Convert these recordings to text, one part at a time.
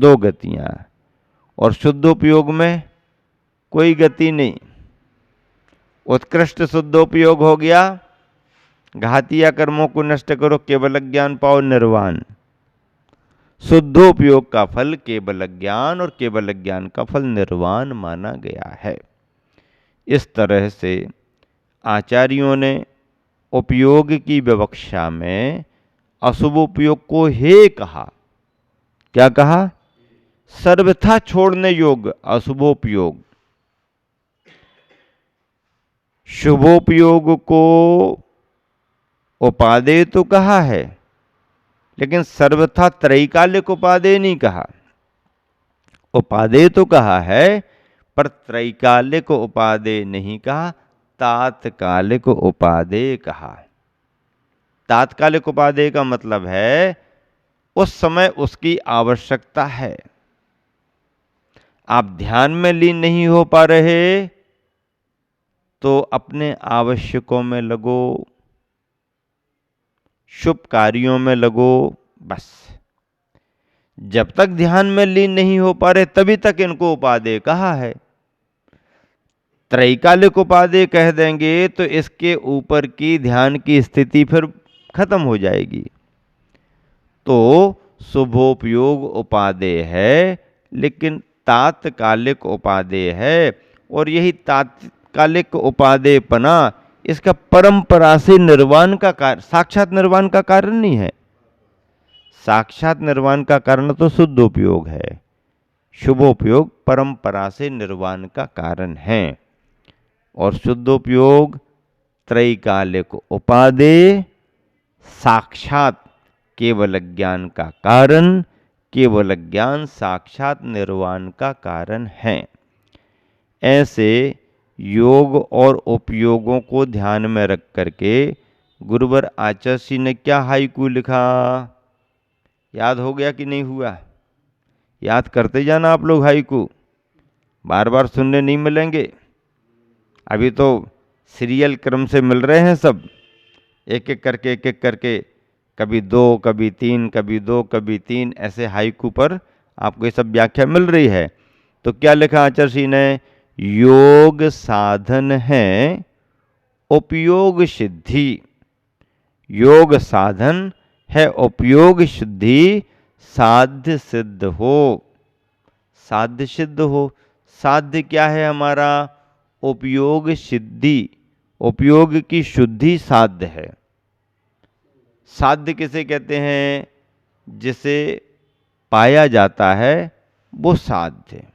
दो गतियाँ, और शुद्धोपयोग में कोई गति नहीं। उत्कृष्ट शुद्धोपयोग हो गया, घातीय कर्मों को नष्ट करो, केवल ज्ञान पाओ, निर्वाण। शुद्धोपयोग का फल केवल ज्ञान, और केवल ज्ञान का फल निर्वाण माना गया है। इस तरह से आचार्यों ने उपयोग की विवक्षा में अशुभ उपयोग को हे कहा। क्या कहा? सर्वथा छोड़ने योग्य अशुभोपयोग। शुभोपयोग को उपादेय तो कहा है, लेकिन सर्वथा त्रैकालिक उपादेय नहीं कहा। उपादेय तो कहा है, पर त्रैकालिक उपादेय नहीं कहा, तात्कालिक उपादेय कहा। तात्कालिक उपादेय का मतलब है उस समय उसकी आवश्यकता है। आप ध्यान में लीन नहीं हो पा रहे तो अपने आवश्यकों में लगो, शुभ कार्यों में लगो, बस। जब तक ध्यान में लीन नहीं हो पा रहे तभी तक इनको उपादेय कहा है। त्रैकालिक उपादेय कह देंगे तो इसके ऊपर की ध्यान की स्थिति फिर खत्म हो जाएगी। तो शुभोपयोग उपादेय है, लेकिन तात्कालिक उपादेय है, और यही तात्कालिक उपादेयपना इसका परंपरा से निर्वाण का कारण, साक्षात निर्वाण का कारण नहीं है। साक्षात निर्वाण का कारण तो शुद्धोपयोग है, शुभोपयोग परंपरा से निर्वाण का कारण है। और शुद्धोपयोग त्रैकालिक उपादेय, साक्षात केवल ज्ञान का कारण, केवल ज्ञान साक्षात निर्वाण का कारण है। ऐसे योग और उपयोगों को ध्यान में रख करके गुरुवर आचार्य ने क्या हाइकू लिखा? याद हो गया कि नहीं हुआ? याद करते जाना आप लोग हाइकू, बार बार सुनने नहीं मिलेंगे। अभी तो सीरियल क्रम से मिल रहे हैं सब, एक एक करके, कभी दो, कभी तीन, कभी दो, कभी तीन, ऐसे हाइकू पर आपको ये सब व्याख्या मिल रही है। तो क्या लिखा आचार्य ने? योग साधन है उपयोग सिद्धि। योग साधन है उपयोग सिद्धि, साध्य सिद्ध हो। साध्य सिद्ध हो, साध्य क्या है हमारा? उपयोग सिद्धि, उपयोग की शुद्धि साध्य है। साध्य किसे कहते हैं? जिसे पाया जाता है वो साध्य।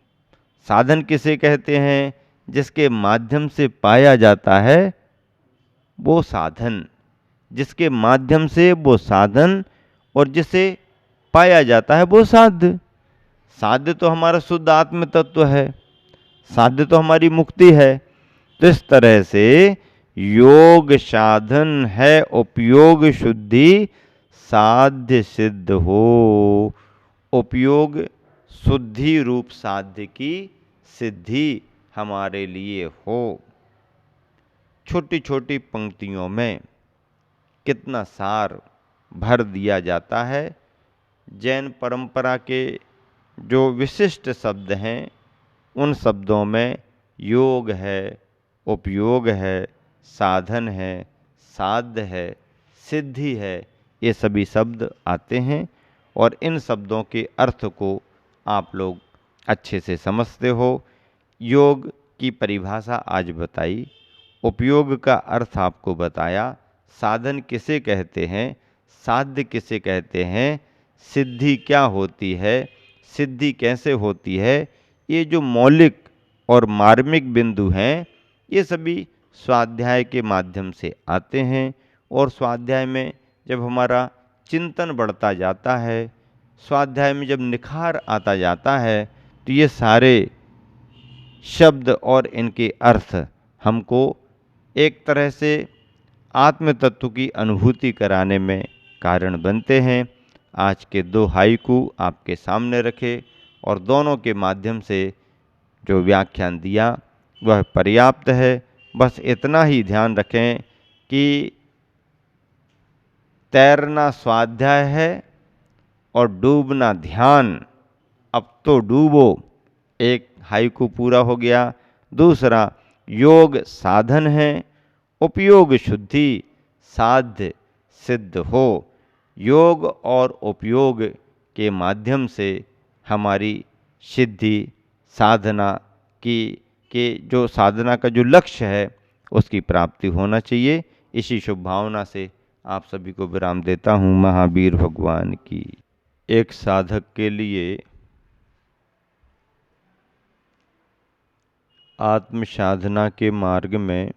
साधन किसे कहते हैं? जिसके माध्यम से पाया जाता है वो साधन। जिसके माध्यम से वो साधन और जिसे पाया जाता है वो साध्य। साध्य तो हमारा शुद्ध आत्म तत्व है, साध्य तो हमारी मुक्ति है। तो इस तरह से योग साधन है उपयोग शुद्धि, साध्य सिद्ध हो। उपयोग शुद्धि रूप साध्य की सिद्धि हमारे लिए हो। छोटी छोटी पंक्तियों में कितना सार भर दिया जाता है। जैन परंपरा के जो विशिष्ट शब्द हैं उन शब्दों में योग है, उपयोग है, साधन है, साध्य है, सिद्धि है, ये सभी शब्द आते हैं। और इन शब्दों के अर्थ को आप लोग अच्छे से समझते हो। योग की परिभाषा आज बताई, उपयोग का अर्थ आपको बताया, साधन किसे कहते हैं, साध्य किसे कहते हैं, सिद्धि क्या होती है, सिद्धि कैसे होती है, ये जो मौलिक और मार्मिक बिंदु हैं ये सभी स्वाध्याय के माध्यम से आते हैं। और स्वाध्याय में जब हमारा चिंतन बढ़ता जाता है, स्वाध्याय में जब निखार आता जाता है, तो ये सारे शब्द और इनके अर्थ हमको एक तरह से आत्म तत्व की अनुभूति कराने में कारण बनते हैं। आज के दो हाइकू आपके सामने रखे और दोनों के माध्यम से जो व्याख्यान दिया वह पर्याप्त है। बस इतना ही ध्यान रखें कि तैरना स्वाध्याय है और डूबना ध्यान। अब तो डूबो, एक हाइकू पूरा हो गया। दूसरा, योग साधन है, उपयोग शुद्धि, साध्य सिद्ध हो। योग और उपयोग के माध्यम से हमारी सिद्धि साधना की के जो साधना का जो लक्ष्य है उसकी प्राप्ति होना चाहिए। इसी शुभ भावना से आप सभी को विराम देता हूँ। महावीर भगवान की। एक साधक के लिए आत्म साधना के मार्ग में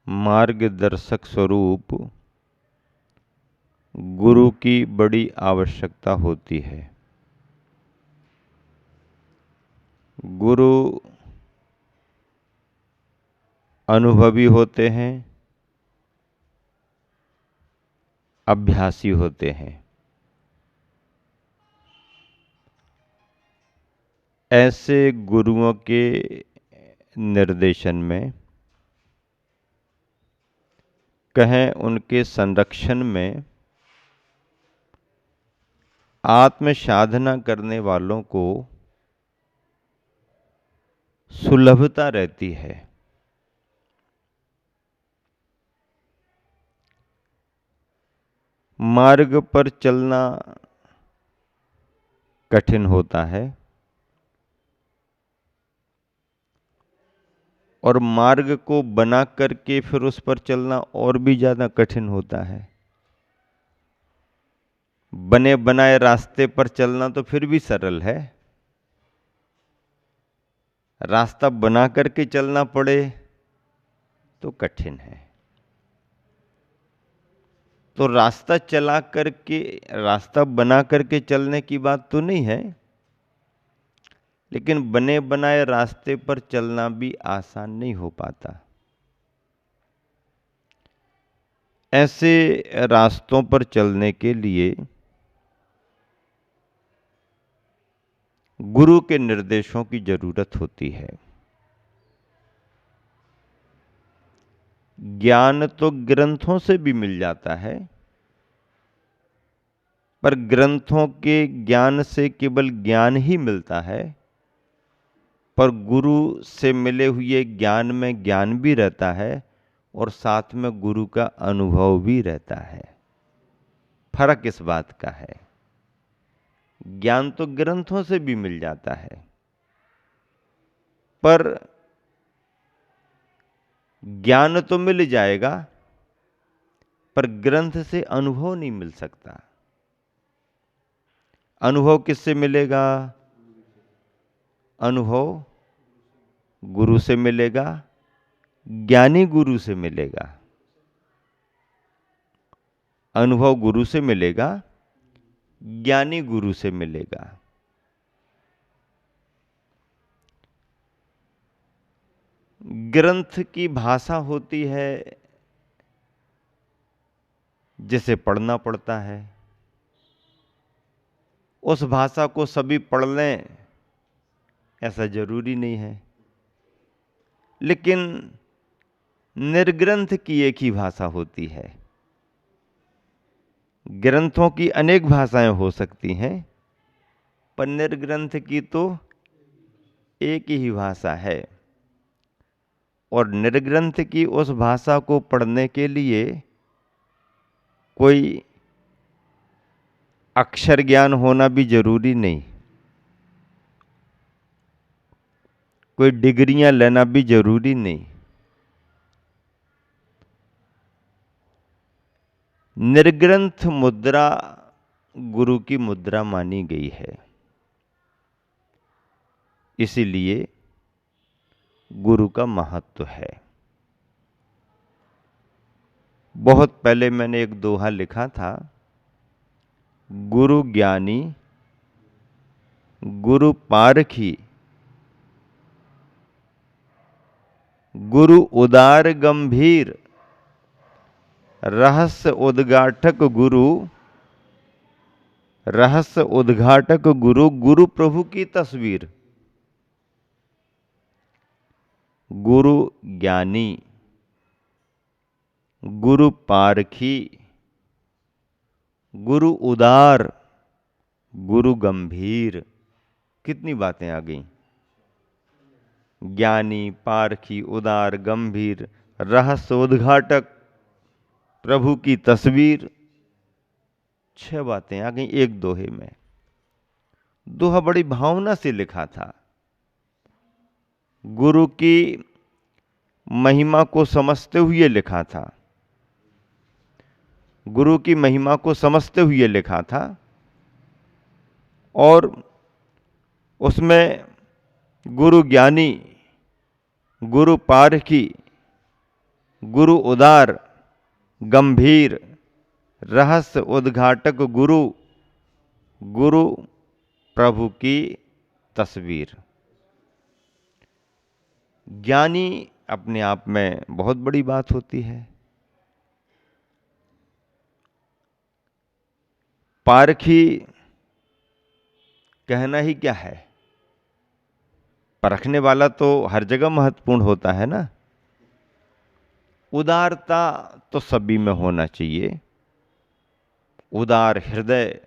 मार्गदर्शक स्वरूप गुरु की बड़ी आवश्यकता होती है। गुरु अनुभवी होते हैं, अभ्यासी होते हैं। ऐसे गुरुओं के निर्देशन में, कहें उनके संरक्षण में, आत्म साधना करने वालों को सुलभता रहती है। मार्ग पर चलना कठिन होता है और मार्ग को बना करके फिर उस पर चलना और भी ज्यादा कठिन होता है। बने बनाए रास्ते पर चलना तो फिर भी सरल है, रास्ता बना करके चलना पड़े तो कठिन है। तो रास्ता चला करके, रास्ता बना करके चलने की बात तो नहीं है, लेकिन बने बनाए रास्ते पर चलना भी आसान नहीं हो पाता। ऐसे रास्तों पर चलने के लिए गुरु के निर्देशों की जरूरत होती है। ज्ञान तो ग्रंथों से भी मिल जाता है, पर ग्रंथों के ज्ञान से केवल ज्ञान ही मिलता है, पर गुरु से मिले हुए ज्ञान में ज्ञान भी रहता है और साथ में गुरु का अनुभव भी रहता है। फर्क इस बात का है, ज्ञान तो ग्रंथों से भी मिल जाता है, पर ज्ञान तो मिल जाएगा, पर ग्रंथ से अनुभव नहीं मिल सकता। अनुभव किससे मिलेगा? अनुभव गुरु से मिलेगा, ज्ञानी गुरु से मिलेगा। अनुभव गुरु से मिलेगा, ज्ञानी गुरु से मिलेगा। ग्रंथ की भाषा होती है जिसे पढ़ना पड़ता है, उस भाषा को सभी पढ़ लें ऐसा जरूरी नहीं है, लेकिन निर्ग्रंथ की एक ही भाषा होती है। ग्रंथों की अनेक भाषाएं हो सकती हैं, पर निर्ग्रंथ की तो एक ही भाषा है। और निर्ग्रंथ की उस भाषा को पढ़ने के लिए कोई अक्षर ज्ञान होना भी जरूरी नहीं, कोई डिग्रियां लेना भी जरूरी नहीं। निर्ग्रंथ मुद्रा गुरु की मुद्रा मानी गई है, इसीलिए गुरु का महत्व है। बहुत पहले मैंने एक दोहा लिखा था, गुरु ज्ञानी गुरु पारखी, गुरु उदार गंभीर, रहस्य उद्घाटक गुरु, रहस्य उद्घाटक गुरु, गुरु प्रभु की तस्वीर। गुरु ज्ञानी, गुरु पारखी, गुरु उदार, गुरु गंभीर, कितनी बातें आ गई। ज्ञानी, पारखी, उदार, गंभीर, रहस्य उद्घाटक, प्रभु की तस्वीर, 6 बातें आ गई एक दोहे में। दोहा बड़ी भावना से लिखा था। गुरु की महिमा को समझते हुए लिखा था। गुरु की महिमा को समझते हुए लिखा था और उसमें गुरु ज्ञानी, गुरु पारखी, गुरु उदार, गंभीर, रहस्य उद्घाटक गुरु, गुरु प्रभु की तस्वीर। ज्ञानी अपने आप में बहुत बड़ी बात होती है। पारखी कहना ही क्या है, परखने वाला तो हर जगह महत्वपूर्ण होता है ना। उदारता तो सभी में होना चाहिए। उदार हृदय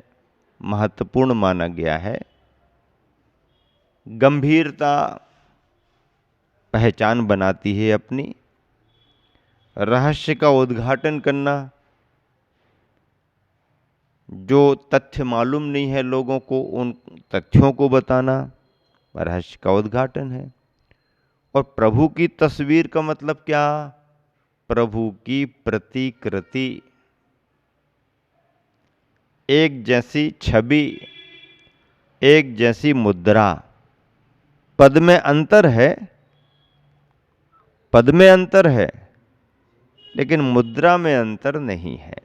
महत्वपूर्ण माना गया है। गंभीरता पहचान बनाती है अपनी। रहस्य का उद्घाटन करना, जो तथ्य मालूम नहीं है लोगों को उन तथ्यों को बताना रहस्य का उद्घाटन है। और प्रभु की तस्वीर का मतलब क्या? प्रभु की प्रतिकृति, एक जैसी छवि, एक जैसी मुद्रा। पद में अंतर है, पद में अंतर है, लेकिन मुद्रा में अंतर नहीं है।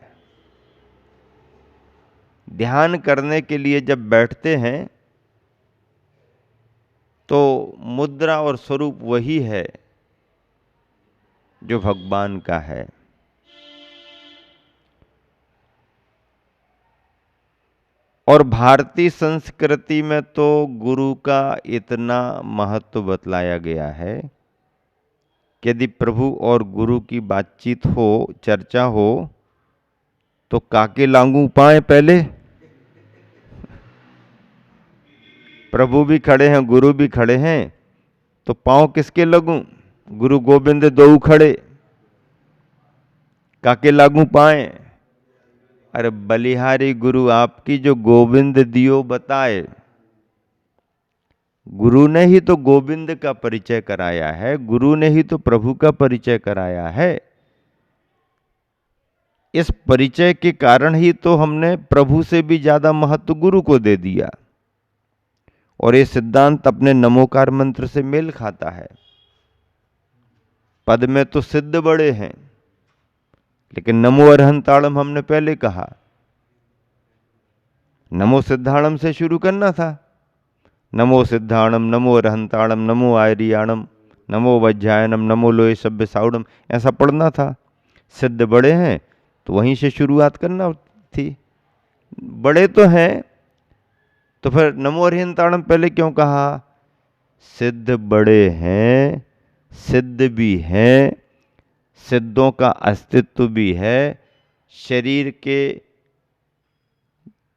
ध्यान करने के लिए जब बैठते हैं तो मुद्रा और स्वरूप वही है जो भगवान का है। और भारतीय संस्कृति में तो गुरु का इतना महत्व बतलाया गया है कि यदि प्रभु और गुरु की बातचीत हो, चर्चा हो, तो काके लांगू पाए पहले। प्रभु भी खड़े हैं, गुरु भी खड़े हैं, तो पांव किसके लगूं? गुरु गोविंद दो खड़े, काके लागू पाए। अरे बलिहारी गुरु आपकी जो गोविंद दियो बताए। गुरु ने ही तो गोविंद का परिचय कराया है, गुरु ने ही तो प्रभु का परिचय कराया है। इस परिचय के कारण ही तो हमने प्रभु से भी ज्यादा महत्व गुरु को दे दिया। और ये सिद्धांत अपने नमोकार मंत्र से मेल खाता है। पद में तो सिद्ध बड़े हैं, लेकिन नमो अरहंताड़म हमने पहले कहा। नमो सिद्धाणम से शुरू करना था। नमो सिद्धाणम, नमो अरहंताड़म, नमो आयरियाणम, नमो वज्जायनम, नमो लोय सभ्य साउडम, ऐसा पढ़ना था। सिद्ध बड़े हैं तो वहीं से शुरुआत करना थी। बड़े तो हैं तो फिर नमो अरहंताड़म पहले क्यों कहा? सिद्ध बड़े हैं, सिद्ध भी हैं, सिद्धों का अस्तित्व भी है। शरीर के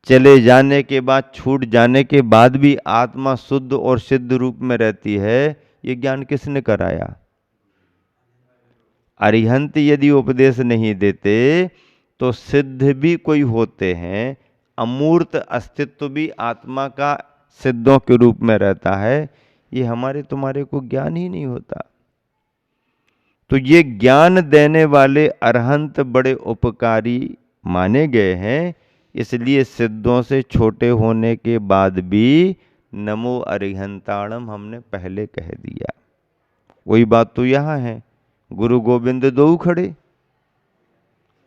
चले जाने के बाद, छूट जाने के बाद भी आत्मा शुद्ध और सिद्ध रूप में रहती है। ये ज्ञान किसने कराया? अरिहंत यदि उपदेश नहीं देते तो सिद्ध भी कोई होते हैं, अमूर्त अस्तित्व भी आत्मा का सिद्धों के रूप में रहता है। ये हमारे तुम्हारे को ज्ञान ही नहीं होता। तो ये ज्ञान देने वाले अरहंत बड़े उपकारी माने गए हैं। इसलिए सिद्धों से छोटे होने के बाद भी नमो अरिहंताणम हमने पहले कह दिया। वही बात तो यहां है। गुरु गोविंद दो खड़े,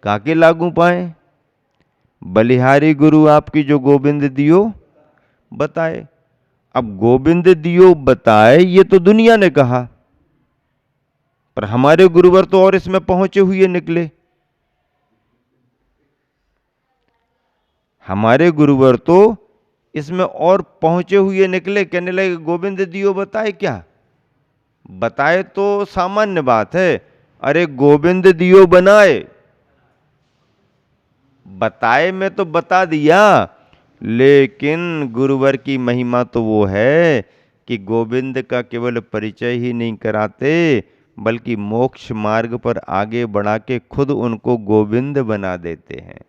काके लागू पाए। बलिहारी गुरु आपकी जो गोविंद दियो बताए। अब गोविंद दियो बताए ये तो दुनिया ने कहा, पर हमारे गुरुवर तो और इसमें पहुंचे हुए निकले। हमारे गुरुवर तो इसमें और पहुंचे हुए निकले। कहने लगे गोविंद दियो बताए। क्या बताए तो सामान्य बात है, अरे गोविंद दियो बनाए। बताए में तो बता दिया, लेकिन गुरुवर की महिमा तो वो है कि गोविंद का केवल परिचय ही नहीं कराते, बल्कि मोक्ष मार्ग पर आगे बढ़ा के खुद उनको गोविंद बना देते हैं।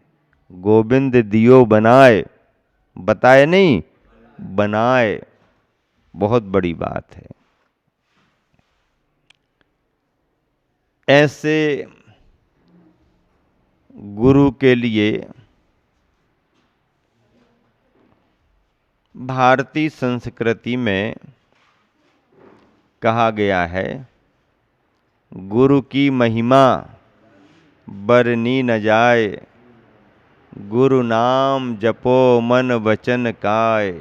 गोविंद दियो बनाए, बताए नहीं, बनाए। बहुत बड़ी बात है। ऐसे गुरु के लिए भारतीय संस्कृति में कहा गया है, गुरु की महिमा बरनी न जाए, गुरु नाम जपो मन वचन काय।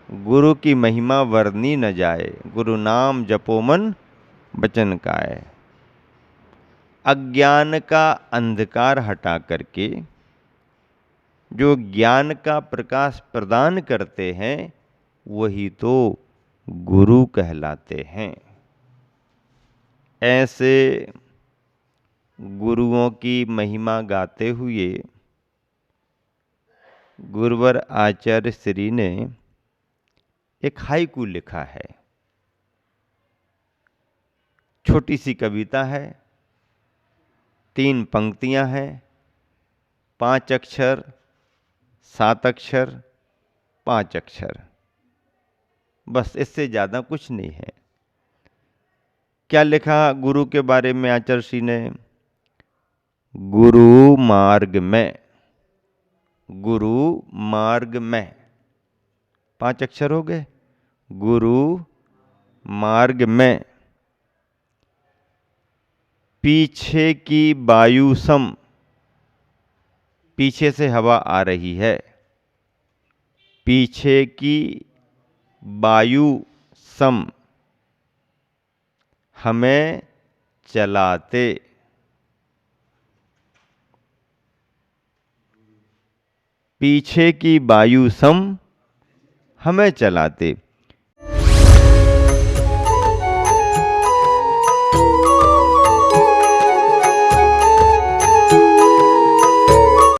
गुरु की महिमा वर्णी न जाए, गुरु नाम जपो मन वचन काय। अज्ञान का अंधकार हटा करके जो ज्ञान का प्रकाश प्रदान करते हैं, वही तो गुरु कहलाते हैं। ऐसे गुरुओं की महिमा गाते हुए गुरुवर आचार्य श्री ने एक हाइकू लिखा है। छोटी सी कविता है, 3 पंक्तियां हैं, 5 अक्षर, 7 अक्षर, 5 अक्षर, बस, इससे ज्यादा कुछ नहीं है। क्या लिखा गुरु के बारे में आचार्य श्री ने? गुरु मार्ग में, गुरु मार्ग में, 5 अक्षर हो गए। गुरु मार्ग में पीछे की वायु सम, पीछे से हवा आ रही है, पीछे की वायु सम हमें चलाते। पीछे की वायु सम हमें चलाते।